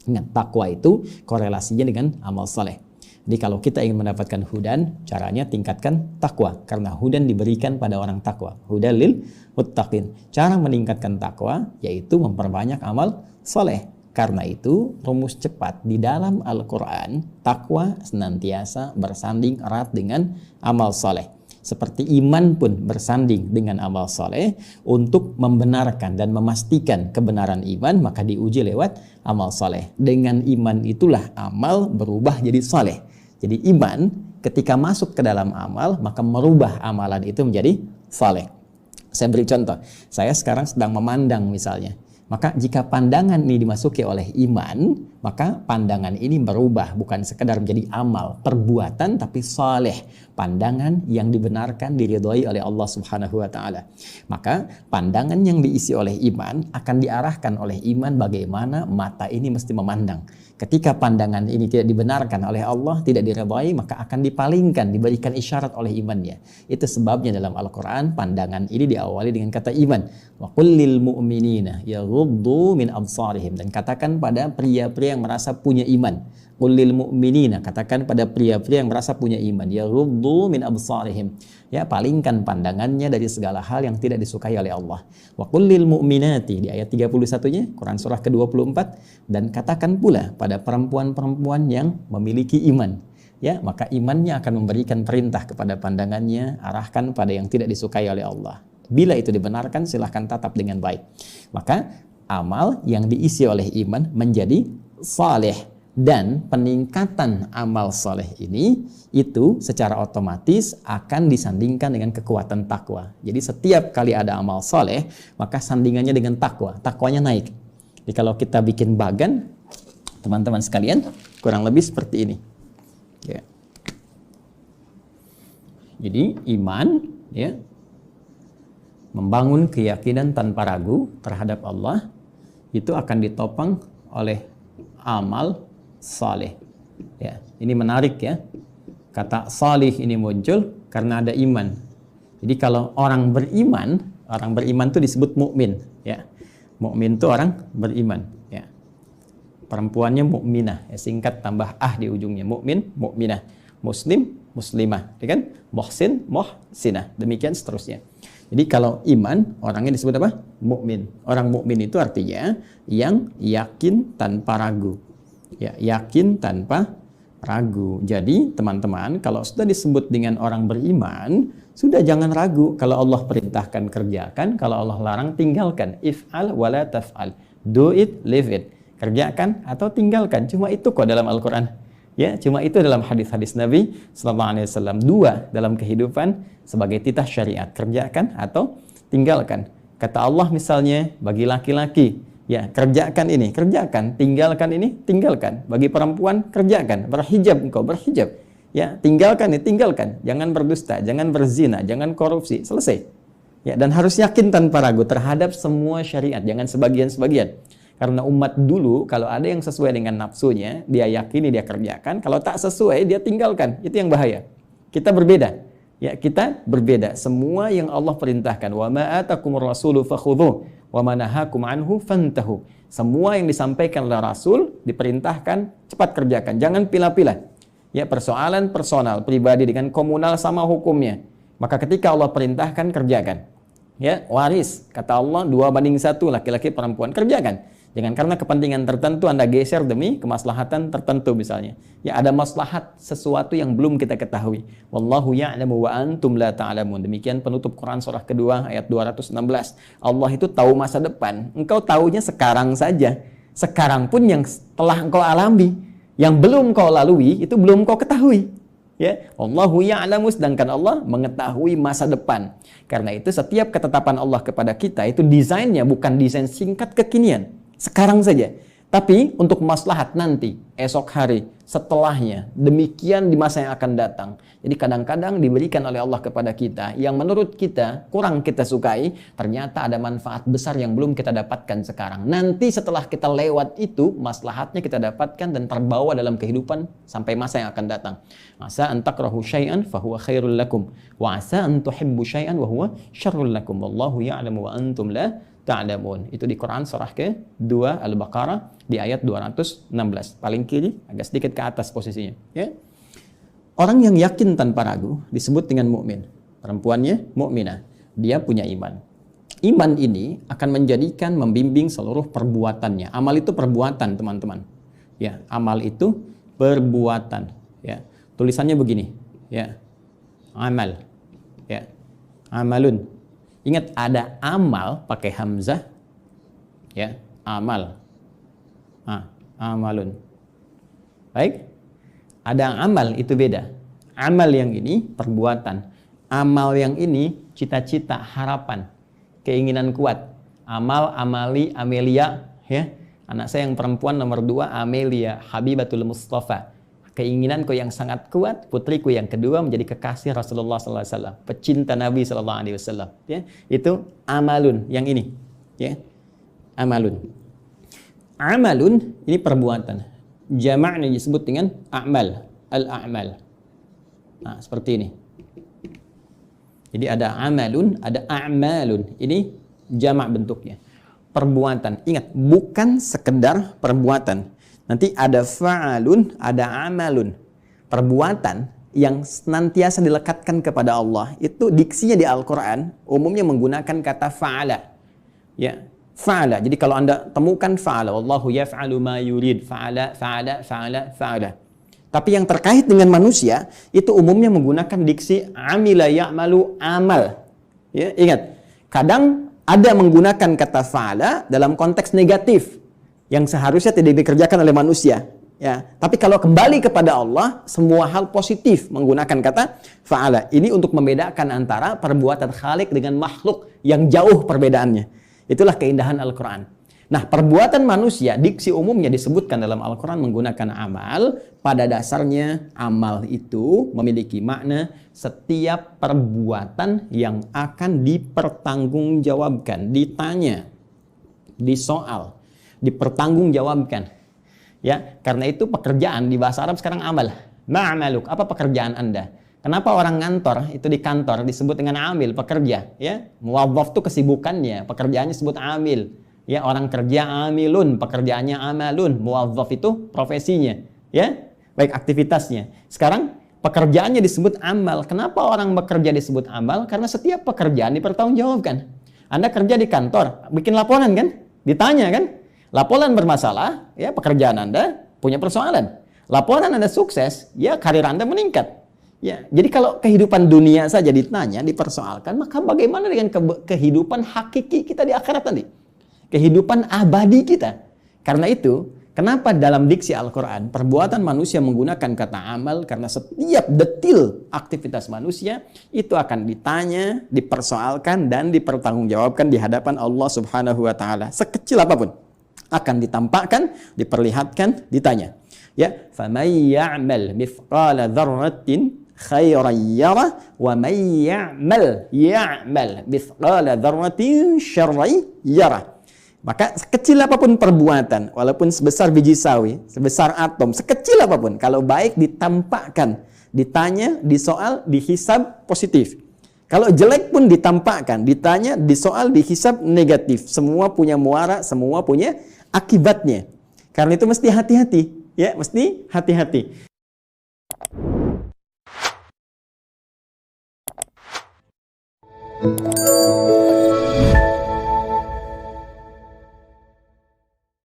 Ingat, takwa itu korelasinya dengan amal soleh. Jadi kalau kita ingin mendapatkan hudan, caranya tingkatkan takwa. Karena hudan diberikan pada orang takwa. Hudan lil muttaqin. Cara meningkatkan takwa yaitu memperbanyak amal soleh. Karena itu rumus cepat di dalam Al-Quran, takwa senantiasa bersanding erat dengan amal soleh. Seperti iman pun bersanding dengan amal soleh. Untuk membenarkan dan memastikan kebenaran iman, maka diuji lewat amal soleh. Dengan iman itulah amal berubah jadi soleh. Jadi iman ketika masuk ke dalam amal, maka merubah amalan itu menjadi soleh. Saya beri contoh, saya sekarang sedang memandang misalnya. Maka jika pandangan ini dimasuki oleh iman, maka pandangan ini berubah, bukan sekedar menjadi amal, perbuatan, tapi saleh. Pandangan yang dibenarkan, diridhoi oleh Allah Subhanahu wa Ta'ala. Maka pandangan yang diisi oleh iman akan diarahkan oleh iman bagaimana mata ini mesti memandang. Ketika pandangan ini tidak dibenarkan oleh Allah, tidak diridhai, maka akan dipalingkan, diberikan isyarat oleh imannya. Itu sebabnya dalam Al-Quran pandangan ini diawali dengan kata iman. Wa qul lil mu'minina yaghuddu min absarihim. Dan katakan pada pria-pria yang merasa punya iman. Qul lil mu'minina, katakan pada pria-pria yang merasa punya iman. Yaghuddu min absarihim. Ya, palingkan pandangannya dari segala hal yang tidak disukai oleh Allah. Wa qul lil mu'minati, di ayat 31-nya, Quran surah ke-24, dan katakan pula pada perempuan-perempuan yang memiliki iman. Ya, maka imannya akan memberikan perintah kepada pandangannya, arahkan pada yang tidak disukai oleh Allah. Bila itu dibenarkan, silahkan tatap dengan baik. Maka amal yang diisi oleh iman menjadi saleh. Dan peningkatan amal soleh ini itu secara otomatis akan disandingkan dengan kekuatan takwa. Jadi setiap kali ada amal soleh, maka sandingannya dengan takwa. Takwanya naik. Jadi kalau kita bikin bagan, teman-teman sekalian, kurang lebih seperti ini. Ya. Jadi iman, ya, membangun keyakinan tanpa ragu terhadap Allah, itu akan ditopang oleh amal salih. Ya, ini menarik ya. Kata salih ini muncul karena ada iman. Jadi kalau orang beriman itu disebut mukmin, ya. Mukmin itu orang beriman, ya. Perempuannya mukminah, ya, singkat tambah di ujungnya. Mukmin, mukminah. Muslim, muslimah, ya kan? Muhsin, muhsinah. Demikian seterusnya. Jadi kalau iman, orangnya disebut apa? Mukmin. Orang mukmin itu artinya yang yakin tanpa ragu. Ya, yakin tanpa ragu. Jadi teman-teman, kalau sudah disebut dengan orang beriman, sudah jangan ragu. Kalau Allah perintahkan, kerjakan. Kalau Allah larang, tinggalkan. If'al wala taf'al. Do it, live it. Kerjakan atau tinggalkan. Cuma itu kok dalam Al-Quran. Ya, cuma itu dalam hadis-hadis Nabi SAW. Dua dalam kehidupan sebagai titah syariat. Kerjakan atau tinggalkan. Kata Allah misalnya, bagi laki-laki, ya, kerjakan ini, kerjakan. Tinggalkan ini, tinggalkan. Bagi perempuan, kerjakan. Berhijab engkau, berhijab. Ya, tinggalkan ini, tinggalkan. Jangan berdusta, jangan berzina, jangan korupsi. Selesai. Ya, dan harus yakin tanpa ragu terhadap semua syariat. Jangan sebagian-sebagian. Karena umat dulu, kalau ada yang sesuai dengan nafsunya, dia yakini, dia kerjakan. Kalau tak sesuai, dia tinggalkan. Itu yang bahaya. Kita berbeda. Ya, kita berbeda. Semua yang Allah perintahkan. Wa ma atakumur rasulu fakhudhuh. Wa ma nahakum anhu fantahu. Semua yang disampaikan oleh Rasul diperintahkan cepat kerjakan, jangan pilah-pilah. Ya, persoalan personal, pribadi dengan komunal sama hukumnya. Maka ketika Allah perintahkan, kerjakan. Ya, waris, kata Allah 2:1 laki-laki perempuan, kerjakan. Jangan karena kepentingan tertentu Anda geser demi kemaslahatan tertentu misalnya. Ya, ada maslahat sesuatu yang belum kita ketahui. Wallahu ya'lamu wa antum la ta'lamun. Demikian penutup Quran surah kedua ayat 216. Allah itu tahu masa depan. Engkau tahunya sekarang saja. Sekarang pun yang telah engkau alami, yang belum kau lalui, itu belum kau ketahui. Ya, Allahu ya'lamu, sedangkan Allah mengetahui masa depan. Karena itu setiap ketetapan Allah kepada kita itu desainnya bukan desain singkat kekinian. Sekarang saja. Tapi untuk maslahat nanti, esok hari, setelahnya, demikian di masa yang akan datang. Jadi kadang-kadang diberikan oleh Allah kepada kita yang menurut kita kurang kita sukai, ternyata ada manfaat besar yang belum kita dapatkan sekarang. Nanti setelah kita lewat itu, maslahatnya kita dapatkan dan terbawa dalam kehidupan sampai masa yang akan datang. Asa an takrahu syai'an fahuwa khairul lakum wa asa an tuhibbu syai'an wa huwa syarrul lakum wallahu ya'lamu wa antum la ta'lamun. Itu di Quran surah ke-2 Al-Baqarah di ayat 216. Paling kiri, agak sedikit ke atas posisinya, ya. Orang yang yakin tanpa ragu disebut dengan mukmin. Perempuannya mukminah. Dia punya iman. Iman ini akan menjadikan membimbing seluruh perbuatannya. Amal itu perbuatan, teman-teman. Ya, amal itu perbuatan, ya. Tulisannya begini, ya. Amal. Ya. Amalun. Ingat ada amal pakai hamzah, ya, amal. Amalun. Baik. Ada amal itu beda. Amal yang ini perbuatan. Amal yang ini cita-cita, harapan, keinginan kuat. Amal, amali, Amelia, ya. Anak saya yang perempuan nomor 2 Amelia Habibatul Mustafa. Keinginanku yang sangat kuat, putriku yang kedua menjadi kekasih Rasulullah SAW, pecinta Nabi SAW. Ya, itu amalun yang ini. Ya, amalun. Amalun ini perbuatan. Jamaknya disebut dengan a'mal, al-a'mal. Nah, seperti ini. Jadi ada amalun, ada a'malun. Ini jamak bentuknya. Perbuatan. Ingat, bukan sekedar perbuatan. Nanti ada fa'alun, ada amalun. Perbuatan yang senantiasa dilekatkan kepada Allah. Itu diksinya di Al-Quran umumnya menggunakan kata fa'ala. Ya, fa'ala. Jadi kalau Anda temukan fa'ala, wallahu yaf'alu ma yurid. Fa'ala, fa'ala, fa'ala, fa'ala. Tapi yang terkait dengan manusia, itu umumnya menggunakan diksi amila ya'malu amal. Ya, ingat, kadang ada menggunakan kata fa'ala dalam konteks negatif, yang seharusnya tidak dikerjakan oleh manusia, ya. Tapi kalau kembali kepada Allah, semua hal positif menggunakan kata fa'ala. Ini untuk membedakan antara perbuatan Khalik dengan makhluk yang jauh perbedaannya. Itulah keindahan Al-Quran. Nah, perbuatan manusia, diksi umumnya disebutkan dalam Al-Quran menggunakan amal. Pada dasarnya, amal itu memiliki makna setiap perbuatan yang akan dipertanggungjawabkan, ditanya, disoal, dipertanggungjawabkan, ya. Karena itu pekerjaan di bahasa Arab sekarang amal. Ma'amaluk, apa pekerjaan Anda? Kenapa orang ngantor itu di kantor disebut dengan amil, pekerja, ya? Muwazzaf itu kesibukannya, pekerjaannya disebut amil, ya. Orang kerja amilun, pekerjaannya amalun. Muwazzaf itu profesinya, ya, baik aktivitasnya. Sekarang pekerjaannya disebut amal. Kenapa orang bekerja disebut amal? Karena setiap pekerjaan dipertanggungjawabkan. Anda kerja di kantor, bikin laporan kan? Ditanya kan? Laporan bermasalah, ya, pekerjaan Anda punya persoalan. Laporan Anda sukses, ya, karir Anda meningkat. Ya, jadi kalau kehidupan dunia saja ditanya, dipersoalkan, maka bagaimana dengan kehidupan hakiki kita di akhirat nanti? Kehidupan abadi kita. Karena itu, kenapa dalam diksi Al-Quran perbuatan manusia menggunakan kata amal? Karena setiap detil aktivitas manusia itu akan ditanya, dipersoalkan, dan dipertanggungjawabkan di hadapan Allah Subhanahu wa Ta'ala. Sekecil apapun akan ditampakkan, diperlihatkan, ditanya. Ya, faman ya'mal mithqala dzarratin khairan yarah wa man ya'mal mithqala dzarratin syarran yarah. Maka sekecil apapun perbuatan, walaupun sebesar biji sawi, sebesar atom, sekecil apapun, kalau baik ditampakkan, ditanya, disoal, dihisab positif. Kalau jelek pun ditampakkan, ditanya, disoal, dihisab negatif. Semua punya muara, semua punya akibatnya. Karena itu mesti hati-hati, ya, mesti hati-hati.